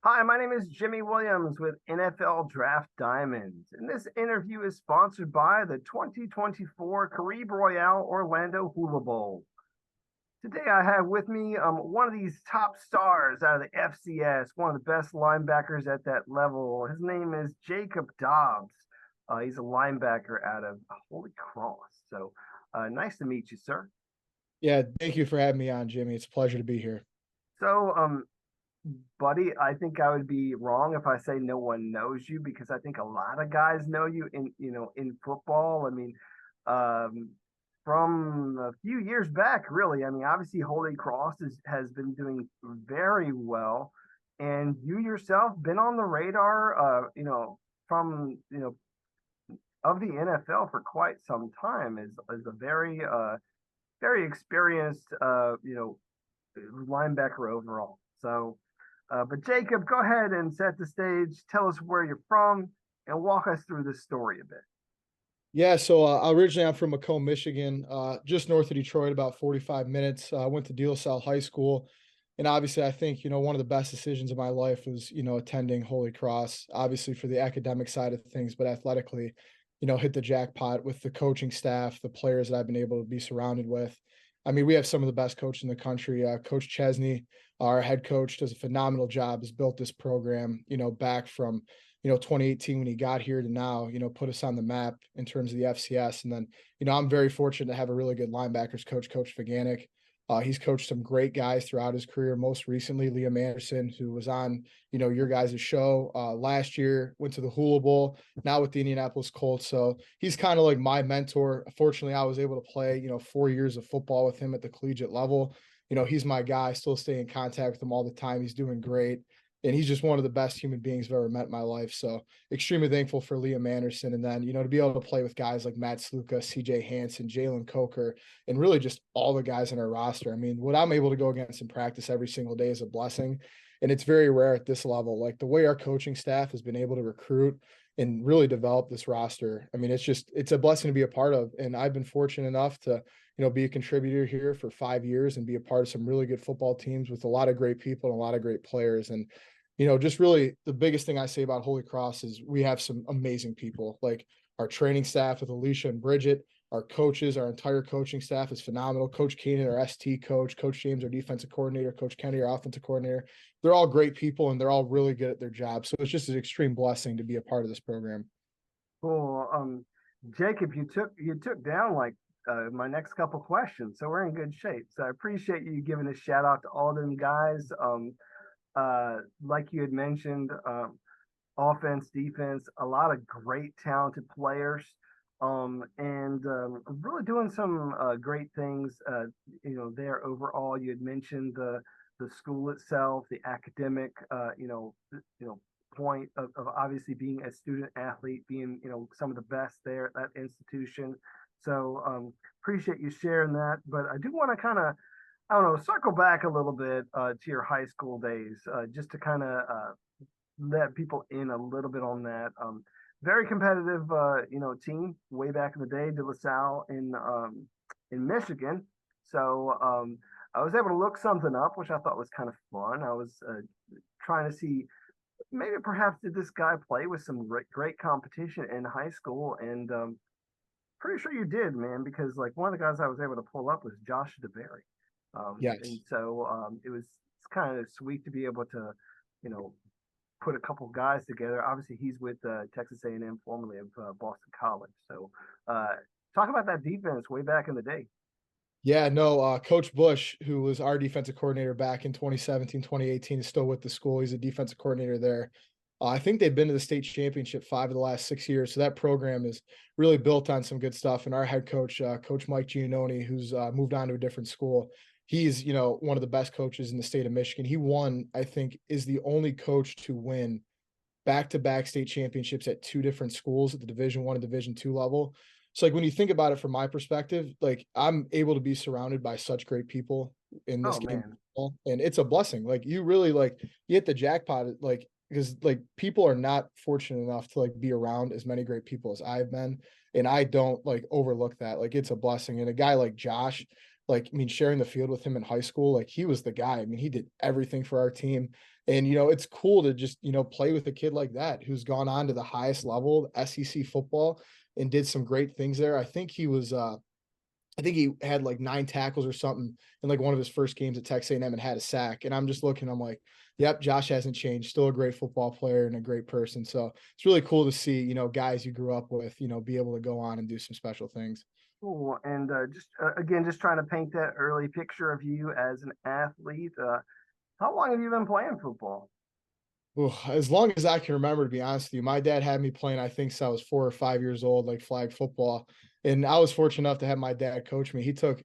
Hi, my name is Jimmy Williams with NFL Draft Diamonds, and this interview is sponsored by the 2024 Caribe Royale Orlando Hula Bowl. Today, I have with me one of these top stars out of the FCS, one of the best linebackers at that level. His name is Jacob Dobbs. He's a linebacker out of Holy Cross. Nice to meet you, sir. Yeah, thank you for having me on, Jimmy. It's a pleasure to be here. So, buddy, I think I would be wrong if I say no one knows you because I think a lot of guys know you in football. I mean, um, from a few years back, really. I mean, obviously Holy Cross has been doing very well, and you yourself been on the radar. From of the NFL for quite some time is a very experienced linebacker overall. But Jacob, go ahead and set the stage. Tell us where you're from and walk us through this story a bit. Yeah, so originally I'm from Macomb, Michigan, just north of Detroit, about 45 minutes. I went to De La Salle High School, and obviously I think one of the best decisions of my life was attending Holy Cross. Obviously for the academic side of things, but athletically, hit the jackpot with the coaching staff, the players that I've been able to be surrounded with. I mean, we have some of the best coaches in the country. Coach Chesney, our head coach, does a phenomenal job. Has built this program, back from 2018 when he got here to now, put us on the map in terms of the FCS. And then, I'm very fortunate to have a really good linebackers coach, Coach Faganic. He's coached some great guys throughout his career. Most recently, Liam Anderson, who was on, your guys' show last year, went to the Hula Bowl, now with the Indianapolis Colts. So he's kind of like my mentor. Fortunately, I was able to play, 4 years of football with him at the collegiate level. He's my guy. I still stay in contact with him all the time. He's doing great. And he's just one of the best human beings I've ever met in my life. So extremely thankful for Liam Anderson. And then, to be able to play with guys like Matt Sluka, CJ Hansen, Jalen Coker, and really just all the guys on our roster. I mean, what I'm able to go against in practice every single day is a blessing. And it's very rare at this level. Like the way our coaching staff has been able to recruit and really develop this roster. I mean, it's a blessing to be a part of. And I've been fortunate enough to, be a contributor here for 5 years and be a part of some really good football teams with a lot of great people and a lot of great players. And just really the biggest thing I say about Holy Cross is we have some amazing people, like our training staff with Alicia and Bridget, our coaches, our entire coaching staff is phenomenal. Coach Keenan, our ST coach, Coach James, our defensive coordinator, Coach Kenny, our offensive coordinator. They're all great people and they're all really good at their job. So it's just an extreme blessing to be a part of this program. Cool. Jacob, you took down like my next couple questions, so we're in good shape. So I appreciate you giving a shout out to all them guys. Like you had mentioned, offense, defense, a lot of great talented players, and really doing some great things. There overall, you had mentioned the school itself, the academic, point of obviously being a student athlete, being some of the best there at that institution. Appreciate you sharing that. But I do want to kind of I don't know, circle back a little bit to your high school days, just to kind of let people in a little bit on that. Very competitive, team way back in the day, De La Salle in Michigan. I was able to look something up, which I thought was kind of fun. I was trying to see maybe perhaps did this guy play with some great competition in high school, and pretty sure you did, man, because like one of the guys I was able to pull up was Josh DeBerry. Yes. It was it's kind of sweet to be able to, you know, put a couple guys together. Obviously, he's with Texas A&M, formerly of Boston College. Talk about that defense way back in the day. Yeah, no, Coach Bush, who was our defensive coordinator back in 2017, 2018, is still with the school. He's a defensive coordinator there. I think they've been to the state championship 5 of the last 6 years. So that program is really built on some good stuff. And our head coach, Coach Mike Giannone, who's moved on to a different school, he's, one of the best coaches in the state of Michigan. He won, I think, is the only coach to win back-to-back state championships at two different schools at the Division I and Division II level. So like when you think about it from my perspective, like I'm able to be surrounded by such great people in this Oh game, man. and it's a blessing. Like you really like you hit the jackpot, like because like people are not fortunate enough to like be around as many great people as I've been, and I don't like overlook that. Like it's a blessing. And a guy like Josh, like I mean, sharing the field with him in high school, like he was the guy. I mean, he did everything for our team. And, it's cool to just, play with a kid like that who's gone on to the highest level, SEC football, and did some great things there. I think he had like 9 tackles or something in like one of his first games at Texas A&M and had a sack. And I'm just looking, I'm like, yep, Josh hasn't changed. Still a great football player and a great person. So it's really cool to see, guys you grew up with, be able to go on and do some special things. Cool. And just again, just trying to paint that early picture of you as an athlete. How long have you been playing football? Well, as long as I can remember, to be honest with you, my dad had me playing, I think, since I was 4 or 5 years old, like flag football. And I was fortunate enough to have my dad coach me. He took,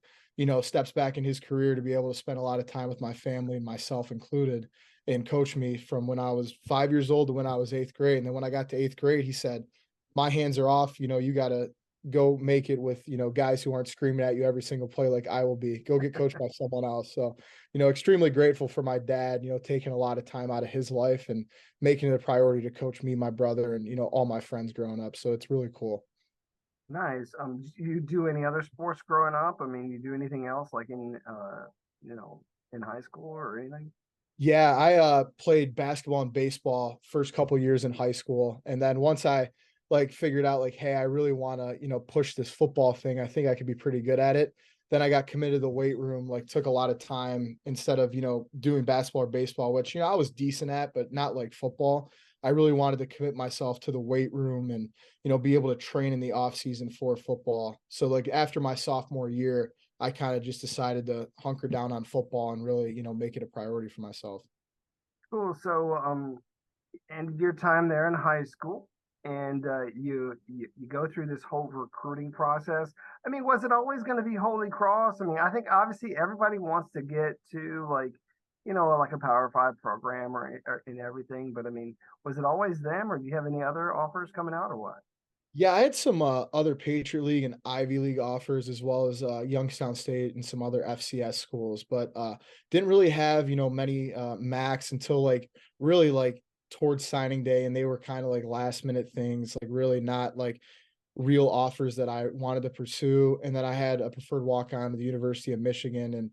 steps back in his career to be able to spend a lot of time with my family and myself included, and coach me from when I was 5 years old to when I was eighth grade. And then when I got to eighth grade, he said, my hands are off. You got to go make it with, guys who aren't screaming at you every single play like I will be. Go get coached by someone else. So, extremely grateful for my dad, taking a lot of time out of his life and making it a priority to coach me, my brother, and, all my friends growing up. So it's really cool. Nice. Do you do any other sports growing up? I mean, you do anything else like you know, in high school or anything? Yeah, I played basketball and baseball first couple years in high school. And then once I like figured out like, hey, I really want to, push this football thing. I think I could be pretty good at it. Then I got committed to the weight room, like took a lot of time instead of, doing basketball or baseball, which, I was decent at, but not like football. I really wanted to commit myself to the weight room and, be able to train in the off season for football. So like after my sophomore year, I kind of just decided to hunker down on football and really, make it a priority for myself. Cool. So, ended your time there in high school, and you go through this whole recruiting process. I mean, was it always going to be Holy Cross? I mean, I think obviously everybody wants to get to like, like a Power Five program or in everything. But I mean, was it always them, or do you have any other offers coming out, or what? Yeah, I had some other Patriot League and Ivy League offers as well as Youngstown State and some other FCS schools, but didn't really have, many max until like really like towards signing day. And they were kind of like last minute things, like really not like real offers that I wanted to pursue. And then I had a preferred walk on to the University of Michigan. And,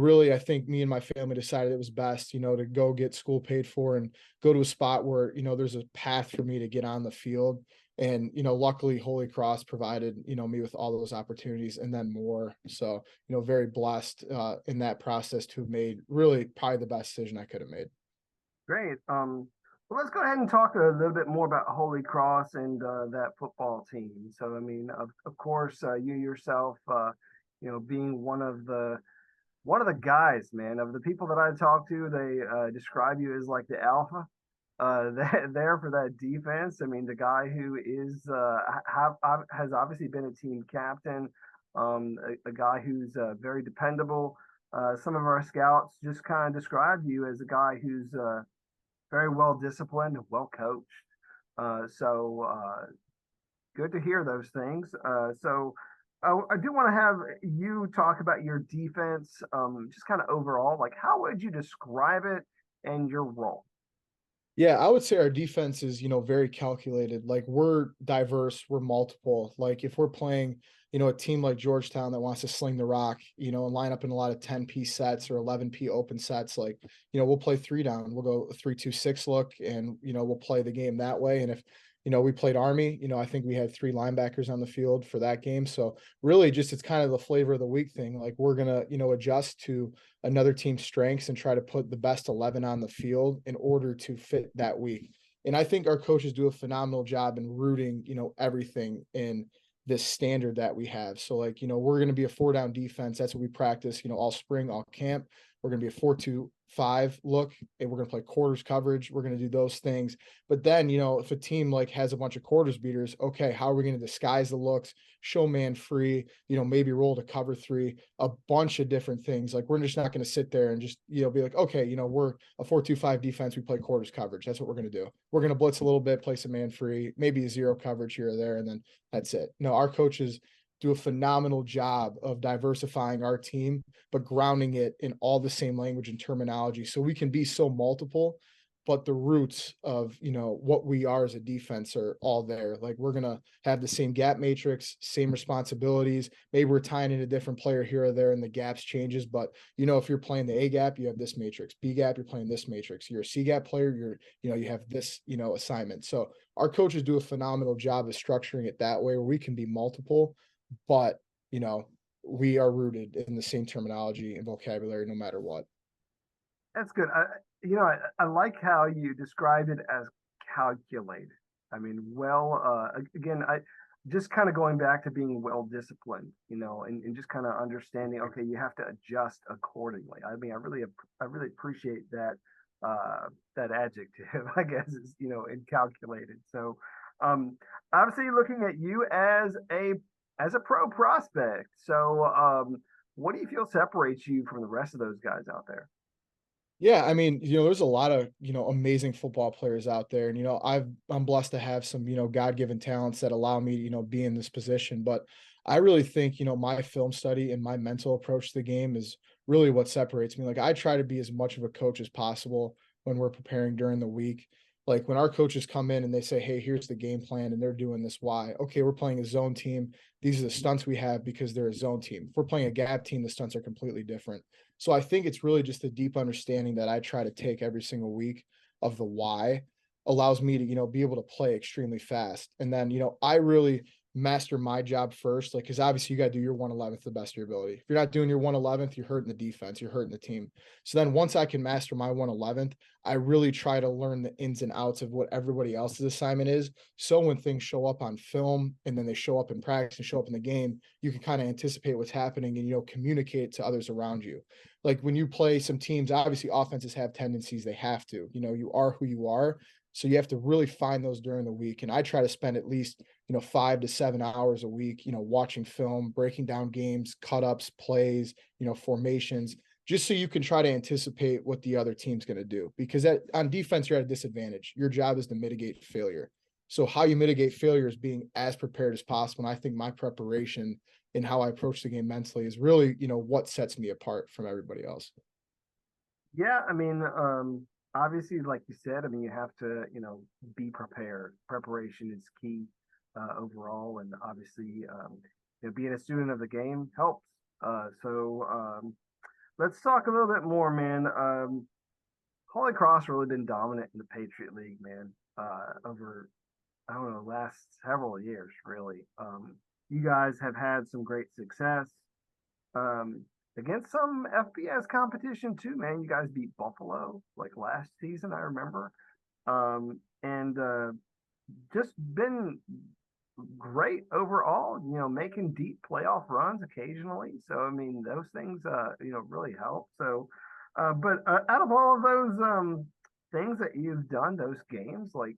really, I think me and my family decided it was best, to go get school paid for and go to a spot where, there's a path for me to get on the field. And, luckily Holy Cross provided, me with all those opportunities and then more. So, very blessed in that process to have made really probably the best decision I could have made. Great. Well, let's go ahead and talk a little bit more about Holy Cross and that football team. So, I mean, of course, you yourself, being one of the guys, man, of the people that I talk to, they describe you as like the alpha there for that defense. I mean, the guy who is has obviously been a team captain, a guy who's very dependable. Some of our scouts just kind of describe you as a guy who's very well disciplined, well coached. So good to hear those things. So I do want to have you talk about your defense, just kind of overall. Like, how would you describe it and your role? Yeah, I would say our defense is, very calculated. Like we're diverse, we're multiple. Like if we're playing, a team like Georgetown that wants to sling the rock, and line up in a lot of 10-piece sets or 11P open sets, like, we'll play 3 down. We'll go 3-2-6 look and, we'll play the game that way. And if, we played Army, I think we had 3 linebackers on the field for that game. So really just it's kind of the flavor of the week thing. Like we're gonna, adjust to another team's strengths and try to put the best 11 on the field in order to fit that week. And I think our coaches do a phenomenal job in rooting, everything in this standard that we have. So like, we're going to be a 4-down defense. That's what we practice, all spring, all camp. We're going to be a 4-2-5 look, and we're going to play quarters coverage. We're going to do those things. But then, if a team like has a bunch of quarters beaters, okay, how are we going to disguise the looks, show man free, maybe roll to cover 3, a bunch of different things. Like we're just not going to sit there and just, be like, okay, we're a 4-2-5 defense. We play quarters coverage. That's what we're going to do. We're going to blitz a little bit, play some man free, maybe a 0 coverage here or there. And then that's it. No, our coaches do a phenomenal job of diversifying our team, but grounding it in all the same language and terminology. So we can be so multiple, but the roots of, what we are as a defense are all there. Like we're going to have the same gap matrix, same responsibilities. Maybe we're tying in a different player here or there and the gaps changes, but if you're playing the A gap, you have this matrix. B gap, you're playing this matrix. You're a C gap player, you have this, assignment. So our coaches do a phenomenal job of structuring it that way where we can be multiple, but, we are rooted in the same terminology and vocabulary no matter what. That's good. I like how you described it as calculated. I mean, again, I just kind of going back to being well disciplined, and just kind of understanding, okay, you have to adjust accordingly. I mean, I really appreciate that adjective, I guess, is, and calculated. So, um, obviously looking at you as a pro prospect. So, what do you feel separates you from the rest of those guys out there? Yeah, I mean, there's a lot of, amazing football players out there. And, I'm blessed to have some, God-given talents that allow me to, be in this position. But I really think, my film study and my mental approach to the game is really what separates me. Like I try to be as much of a coach as possible when we're preparing during the week. Like when our coaches come in and they say, hey, here's the game plan and they're doing this. Why? Okay, we're playing a zone team. These are the stunts we have because they're a zone team. If we're playing a gap team, the stunts are completely different. So I think it's really just a deep understanding that I try to take every single week of the why allows me to, be able to play extremely fast. And then, I really master my job first, like, cause obviously you got to do your 111th to the best of your ability. If you're not doing your 111th, you're hurting the defense, you're hurting the team. So then once I can master my 111th, I really try to learn the ins and outs of what everybody else's assignment is. So when things show up on film and then they show up in practice and show up in the game, you can kind of anticipate what's happening and, communicate to others around you. Like when you play some teams, obviously offenses have tendencies, they have to, you are who you are. So you have to really find those during the week. And I try to spend at least, 5 to 7 hours a week, watching film, breaking down games, cut ups, plays, formations, just so you can try to anticipate what the other team's going to do. Because on defense, you're at a disadvantage. Your job is to mitigate failure. So how you mitigate failure is being as prepared as possible. And I think my preparation and how I approach the game mentally is really, what sets me apart from everybody else. Yeah, I mean, obviously, like you said, I mean, you have to, be prepared. Preparation is key overall, and obviously, being a student of the game helps. So let's talk a little bit more, man. Holy Cross really been dominant in the Patriot League, man. Over I don't know, last several years, really. You guys have had some great success. Um, Against some FBS competition too, man. You guys beat Buffalo like last season, I remember. And just been great overall, making deep playoff runs occasionally. So I mean, those things really help. So but out of all of those things that you've done, those games, like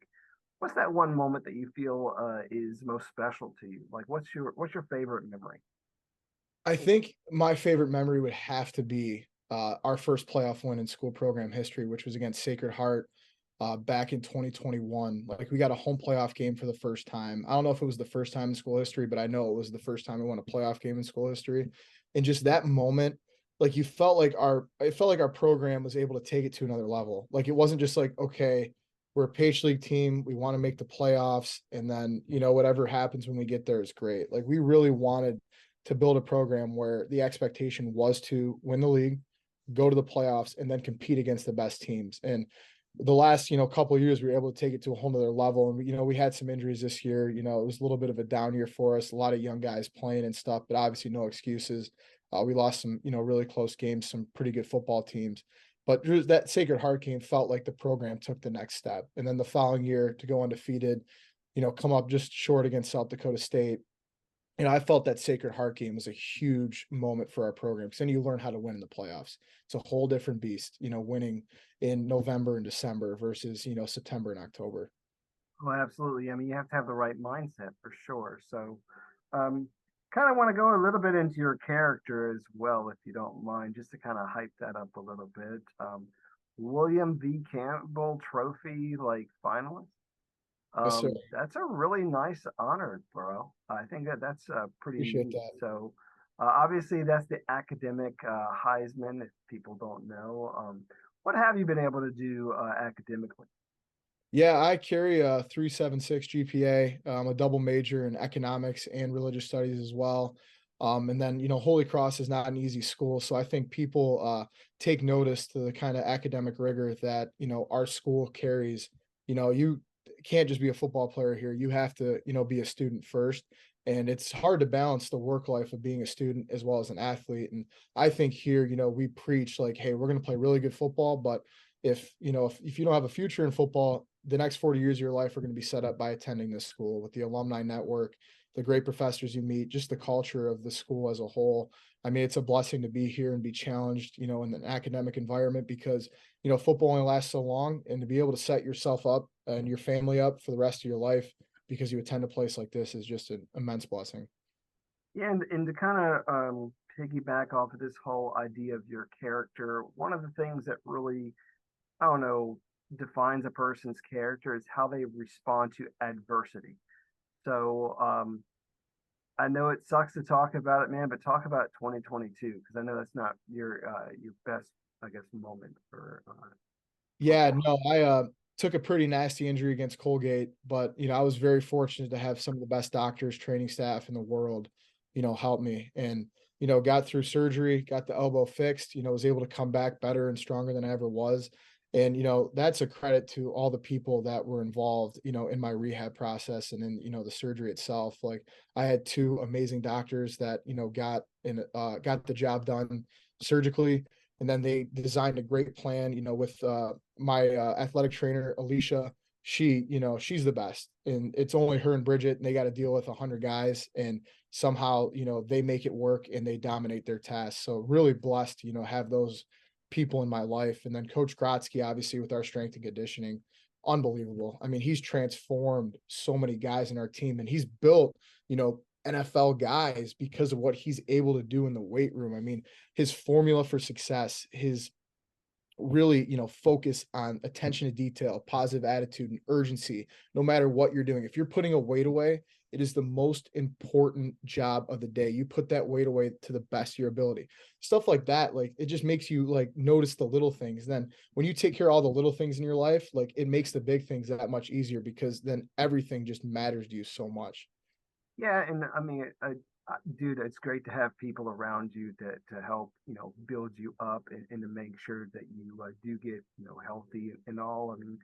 what's that one moment that you feel is most special to you? Like what's your favorite memory? I think my favorite memory would have to be our first playoff win in school program history, which was against Sacred Heart back in 2021. Like we got a home playoff game for the first time. I don't know if it was the first time in school history, but I know it was the first time we won a playoff game in school history. And just that moment, like it felt like our program was able to take it to another level. Like it wasn't just like, okay, we're a Page League team. We want to make the playoffs. And then, whatever happens when we get there is great. Like we really wanted to build a program where the expectation was to win the league, go to the playoffs, and then compete against the best teams. And the last, couple of years, we were able to take it to a whole nother level. And, we had some injuries this year. It was a little bit of a down year for us, a lot of young guys playing and stuff, but obviously no excuses. We lost some, really close games, some pretty good football teams. But that Sacred Heart game felt like the program took the next step. And then the following year to go undefeated, come up just short against South Dakota State. I felt that Sacred Heart game was a huge moment for our program because then you learn how to win in the playoffs. It's a whole different beast, winning in November and December versus, September and October. Oh, absolutely. I mean, you have to have the right mindset for sure. So, um, kind of want to go a little bit into your character as well, if you don't mind, just to kind of hype that up a little bit. William V. Campbell Trophy, like finalist. Yes, sir. That's a really nice honor, bro. I think that's pretty Appreciate neat. that. So, obviously, that's the academic Heisman. If people don't know, what have you been able to do academically? Yeah, I carry a 3.76 GPA. A double major in economics and religious studies as well. And then, Holy Cross is not an easy school. So I think people take notice to the kind of academic rigor that, our school carries. You can't just be a football player here. You have to, be a student first. And it's hard to balance the work life of being a student as well as an athlete. And I think here, we preach like, hey, we're going to play really good football, but if you don't have a future in football, the next 40 years of your life are going to be set up by attending this school with the alumni network, the great professors you meet, just the culture of the school as a whole. I mean, it's a blessing to be here and be challenged, in an academic environment because, football only lasts so long, and to be able to set yourself up and your family up for the rest of your life because you attend a place like this is just an immense blessing. Yeah, and to kind of piggyback off of this whole idea of your character, one of the things that really, I don't know, defines a person's character is how they respond to adversity. So I know it sucks to talk about it, man, but talk about 2022 because I know that's not your best, I guess, moment for Yeah, football. no, I took a pretty nasty injury against Colgate, but I was very fortunate to have some of the best doctors, training staff in the world, help me and got through surgery, got the elbow fixed, was able to come back better and stronger than I ever was. And that's a credit to all the people that were involved, in my rehab process and in, the surgery itself. Like I had two amazing doctors that, got the job done surgically, and then they designed a great plan, with my athletic trainer, Alicia. She's the best. And it's only her and Bridget, and they got to deal with 100 guys. And somehow, they make it work and they dominate their tasks. So really blessed, have those people in my life. And then Coach Grotzky, obviously, with our strength and conditioning, unbelievable. I mean, he's transformed so many guys in our team and he's built, NFL guys because of what he's able to do in the weight room. I mean, his formula for success, his really, focus on attention to detail, positive attitude, and urgency, no matter what you're doing. If you're putting a weight away, it is the most important job of the day. You put that weight away to the best of your ability. Stuff like that, like it just makes you like notice the little things. Then when you take care of all the little things in your life, like it makes the big things that much easier because then everything just matters to you so much. Yeah, and I mean, dude, it's great to have people around you to help, build you up and to make sure that you do get, healthy and all. I mean,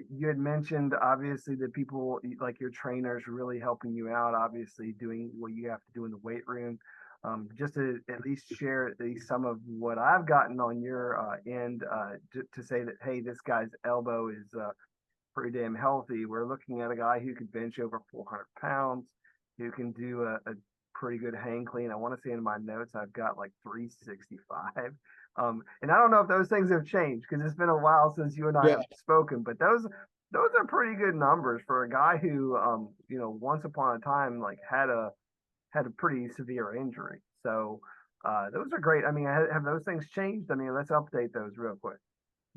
you had mentioned obviously that people like your trainers really helping you out, obviously doing what you have to do in the weight room. Just to at least share at least some of what I've gotten on your end to say that, hey, this guy's elbow is pretty damn healthy. We're looking at a guy who could bench over 400 pounds, who can do a pretty good hang clean. I want to say in my notes, I've got like 365. And I don't know if those things have changed because it's been a while since you and I Yeah. have spoken, but those are pretty good numbers for a guy who, once upon a time, like had a pretty severe injury. So those are great. I mean, have those things changed? I mean, let's update those real quick.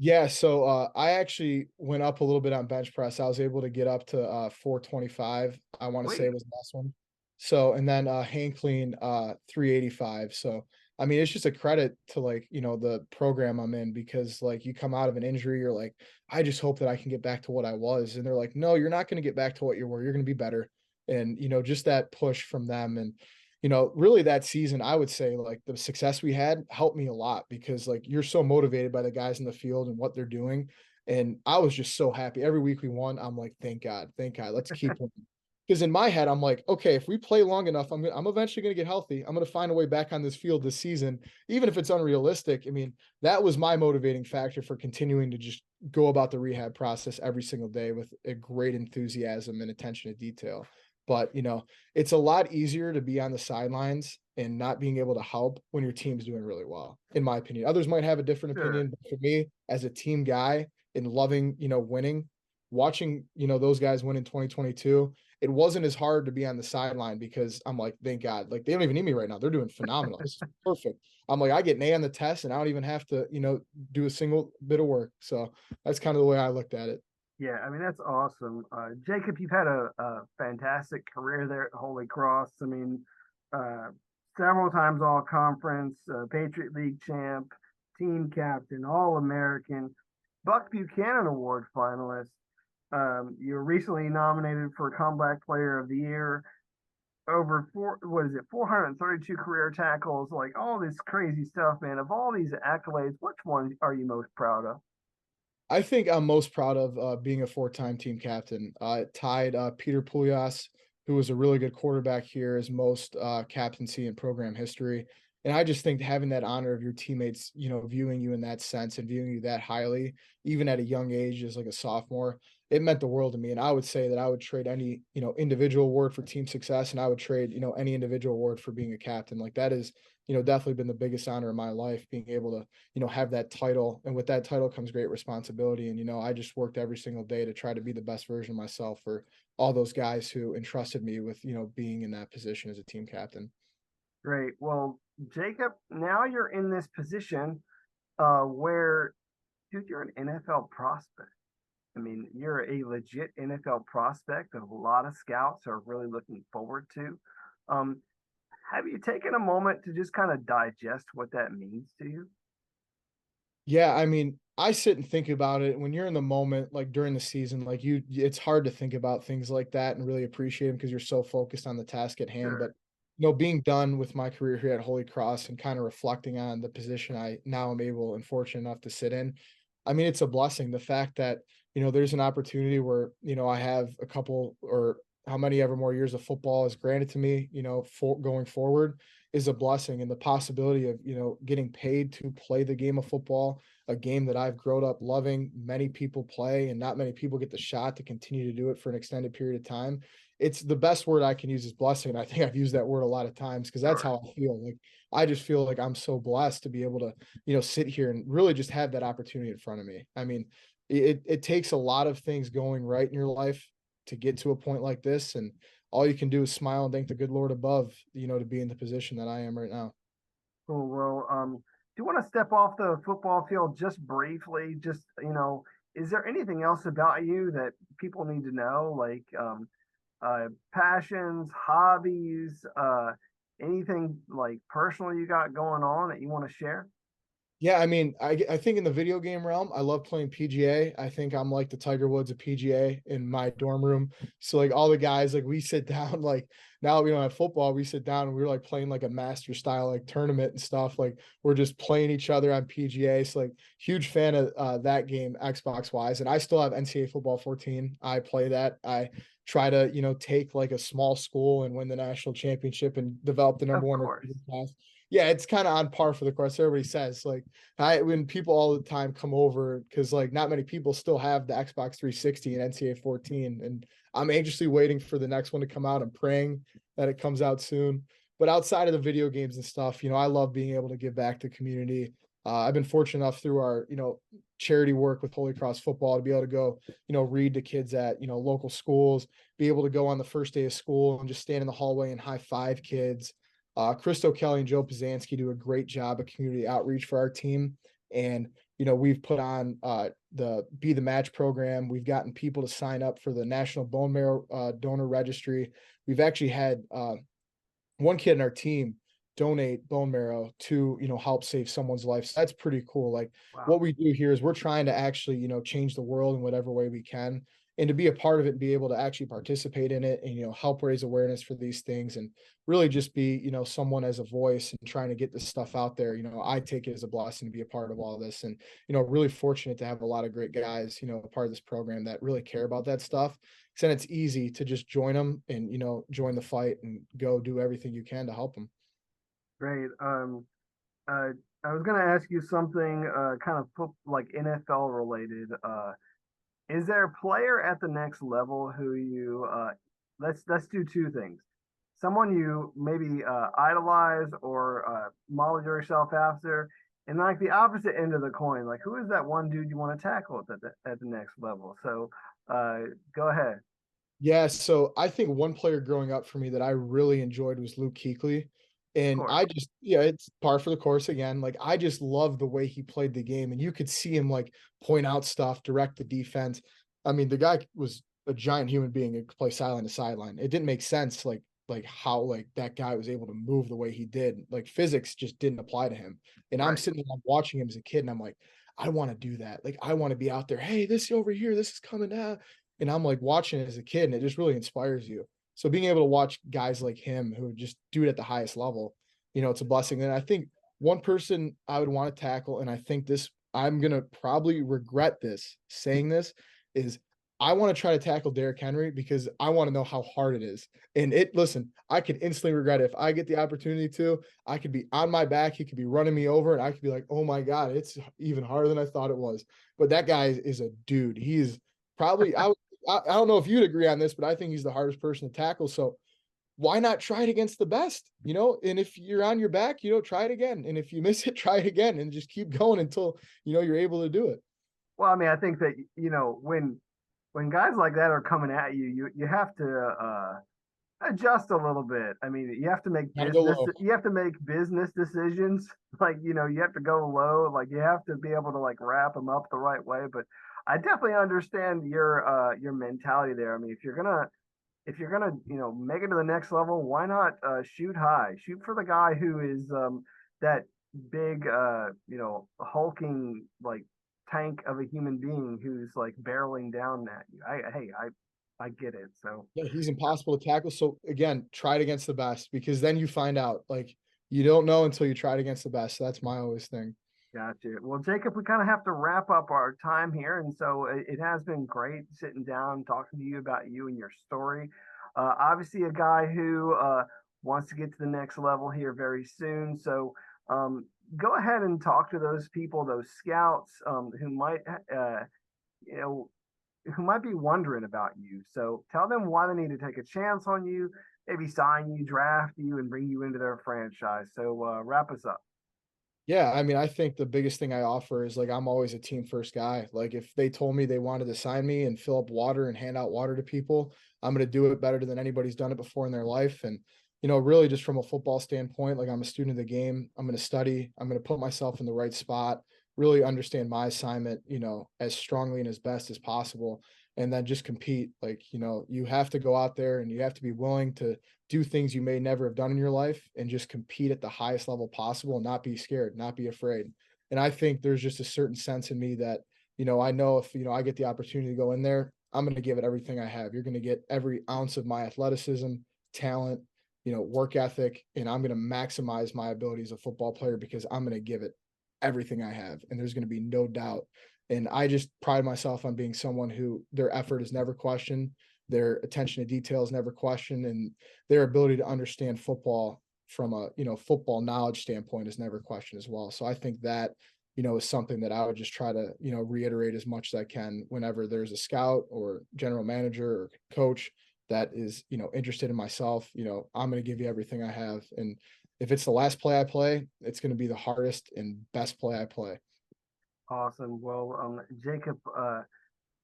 Yeah, so I actually went up a little bit on bench press. I was able to get up to 425. I want to say Sweet. was the last one. So and then hang clean 385. So I mean it's just a credit to like, the program I'm in because like you come out of an injury, you're like, I just hope that I can get back to what I was. And they're like, no, you're not going to get back to what you were. You're going to be better. And just that push from them and really that season, I would say like the success we had helped me a lot because like you're so motivated by the guys in the field and what they're doing. And I was just so happy. Every week we won, I'm like, thank God, let's keep winning. Because in my head, I'm like, okay, if we play long enough, I'm eventually going to get healthy. I'm going to find a way back on this field this season, even if it's unrealistic. I mean, that was my motivating factor for continuing to just go about the rehab process every single day with a great enthusiasm and attention to detail. But it's a lot easier to be on the sidelines and not being able to help when your team's doing really well, in my opinion. Others might have a different Sure. opinion, but for me, as a team guy and loving, winning, watching, those guys win in 2022, it wasn't as hard to be on the sideline because I'm like, thank God, like they don't even need me right now. They're doing phenomenal. This is perfect. I'm like, I get an A on the test and I don't even have to, do a single bit of work. So that's kind of the way I looked at it. Yeah, I mean that's awesome. Jacob, you've had a fantastic career there at Holy Cross. I mean, uh, several times all conference, Patriot League champ, team captain, All-American, Buck Buchanan Award finalist. You were recently nominated for Comeback Player of the Year. Over what is it, 432 career tackles, like all this crazy stuff, man. Of all these accolades, which one are you most proud of? I think I'm most proud of being a four-time team captain. Tied Peter Pulias, who was a really good quarterback here, as most captaincy in program history. And I just think having that honor of your teammates, viewing you in that sense and viewing you that highly, even at a young age as like a sophomore, it meant the world to me. And I would say that I would trade any, individual award for team success, and I would trade, any individual award for being a captain. Like that is, definitely been the biggest honor of my life, being able to have that title. And with that title comes great responsibility. And, I just worked every single day to try to be the best version of myself for all those guys who entrusted me with, being in that position as a team captain. Great. Well, Jacob, now you're in this position where, dude, you're an NFL prospect. I mean, you're a legit NFL prospect that a lot of scouts are really looking forward to. Um, have you taken a moment to just kind of digest what that means to you? Yeah, I mean, I sit and think about it when you're in the moment, like during the season, like it's hard to think about things like that and really appreciate them because you're so focused on the task at hand. Sure. But, being done with my career here at Holy Cross and kind of reflecting on the position I now am able and fortunate enough to sit in, I mean, it's a blessing. The fact that, there's an opportunity where, I have a couple or how many ever more years of football is granted to me, for going forward is a blessing. And the possibility of, getting paid to play the game of football, a game that I've grown up loving, many people play, and not many people get the shot to continue to do it for an extended period of time. It's the best word I can use is blessing. And I think I've used that word a lot of times because that's Sure. how I feel. Like I just feel like I'm so blessed to be able to, sit here and really just have that opportunity in front of me. I mean, it takes a lot of things going right in your life to get to a point like this. And all you can do is smile and thank the good Lord above, to be in the position that I am right now. Cool. Well, do you want to step off the football field just briefly? Just, is there anything else about you that people need to know? Like, passions, hobbies, anything like personal you got going on that you want to share? Yeah, I mean, I think in the video game realm, I love playing PGA. I think I'm like the Tiger Woods of PGA in my dorm room. So like all the guys, like we sit down, like now we don't have football, we sit down and we're like playing like a master style like tournament and stuff. Like we're just playing each other on PGA. So like huge fan of that game Xbox wise. And I still have NCAA football 14. I play that. I try to, take like a small school and win the national championship and develop the number Of one course. recruiting class. Yeah, it's kind of on par for the course. Everybody says like when people all the time come over because like not many people still have the Xbox 360 and NCAA 14, and I'm anxiously waiting for the next one to come out. I'm praying that it comes out soon. But outside of the video games and stuff, I love being able to give back to the community. I've been fortunate enough through our charity work with Holy Cross Football to be able to go read to kids at local schools, be able to go on the first day of school and just stand in the hallway and high five kids. Christo Kelly and Joe Pizanski do a great job of community outreach for our team. And, we've put on the Be the Match program. We've gotten people to sign up for the National Bone Marrow Donor Registry. We've actually had one kid in our team donate bone marrow to help save someone's life. So that's pretty cool. Like Wow. what we do here is we're trying to actually change the world in whatever way we can, and to be a part of it and be able to actually participate in it and help raise awareness for these things and really just be someone as a voice and trying to get this stuff out there. I take it as a blessing to be a part of all of this, and really fortunate to have a lot of great guys a part of this program that really care about that stuff. Then it's easy to just join them and join the fight and go do everything you can to help them. Great. Uh, I was going to ask you something kind of like NFL related. Is there a player at the next level who you let's do two things. Someone you maybe idolize or model yourself after, and like the opposite end of the coin, like who is that one dude you want to tackle at the next level? So go ahead. Yeah, so I think one player growing up for me that I really enjoyed was Luke Kuechly. Of And course. I just, yeah, it's par for the course again. Like I just love the way he played the game. And you could see him like point out stuff, direct the defense. I mean, the guy was a giant human being and could play sideline to sideline. It didn't make sense like like how like that guy was able to move the way he did. Like physics just didn't apply to him. And I'm Right. sitting there, I'm watching him as a kid, and I'm like, I want to do that. Like I want to be out there. Hey, this over here, this is coming out. And I'm like watching it as a kid, and it just really inspires you. So being able to watch guys like him who just do it at the highest level, it's a blessing. And I think one person I would want to tackle, and I think this, I'm gonna probably regret this saying this, is I want to try to tackle Derrick Henry because I want to know how hard it is. And listen, I could instantly regret it. If I get the opportunity to, I could be on my back. He could be running me over, and I could be like, oh my God, it's even harder than I thought it was. But that guy is a dude. He's probably, I don't know if you'd agree on this, but I think he's the hardest person to tackle. So why not try it against the best, And if you're on your back, try it again. And if you miss it, try it again and just keep going until, you're able to do it. Well, I mean, I think that when guys like that are coming at you, you have to adjust a little bit. I mean, Gotta go low. you have to make business decisions. Like, you have to go low. Like, you have to be able to like wrap them up the right way. But I definitely understand your mentality there. I mean, if you're gonna make it to the next level, why not shoot high? Shoot for the guy who is that big hulking like tank of a human being who's like barreling down at you. I get it. So Yeah, he's impossible to tackle. So again, try it against the best because then you find out. Like you don't know until you try it against the best. So that's my always thing. gotcha. Well, Jacob, we kind of have to wrap up our time here, and so it has been great sitting down talking to you about you and your story. Obviously, a guy who wants to get to the next level here very soon. So go ahead and talk to those people, those scouts who might, you know, who might be wondering about you. So tell them why they need to take a chance on you, maybe sign you, draft you, and bring you into their franchise. So wrap us up. Yeah, I mean, I think the biggest thing I offer is like I'm always a team first guy. Like if they told me they wanted to sign me and fill up water and hand out water to people, I'm going to do it better than anybody's done it before in their life. And really just from a football standpoint, like I'm a student of the game. I'm going to study. I'm going to put myself in the right spot, really understand my assignment, as strongly and as best as possible, and then just compete. Like, you have to go out there and you have to be willing to do things you may never have done in your life and just compete at the highest level possible and not be scared, not be afraid. And I think there's just a certain sense in me that, I know if, I get the opportunity to go in there, I'm going to give it everything I have. You're going to get every ounce of my athleticism, talent, work ethic, and I'm going to maximize my ability as a football player because I'm going to give it everything I have. And there's going to be no doubt. And I just pride myself on being someone who their effort is never questioned, their attention to detail is never questioned, and their ability to understand football from a football knowledge standpoint is never questioned as well. So I think that is something that I would just try to reiterate as much as I can whenever there's a scout or general manager or coach that is interested in myself. I'm going to give you everything I have, and if it's the last play I play, it's going to be the hardest and best play I play. Awesome. Well, Jacob,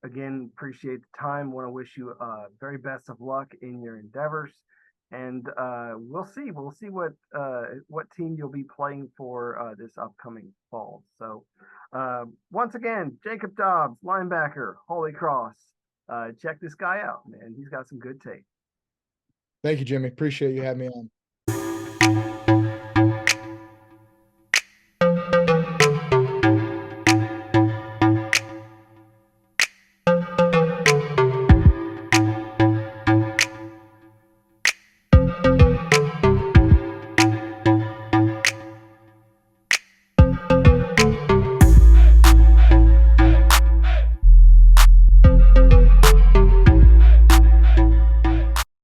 again, appreciate the time. Want to wish you very best of luck in your endeavors, and we'll see what team you'll be playing for this upcoming fall. So, once again, Jacob Dobbs, linebacker, Holy Cross. Check this guy out, man. He's got some good tape. Thank you, Jimmy. Appreciate you having me on.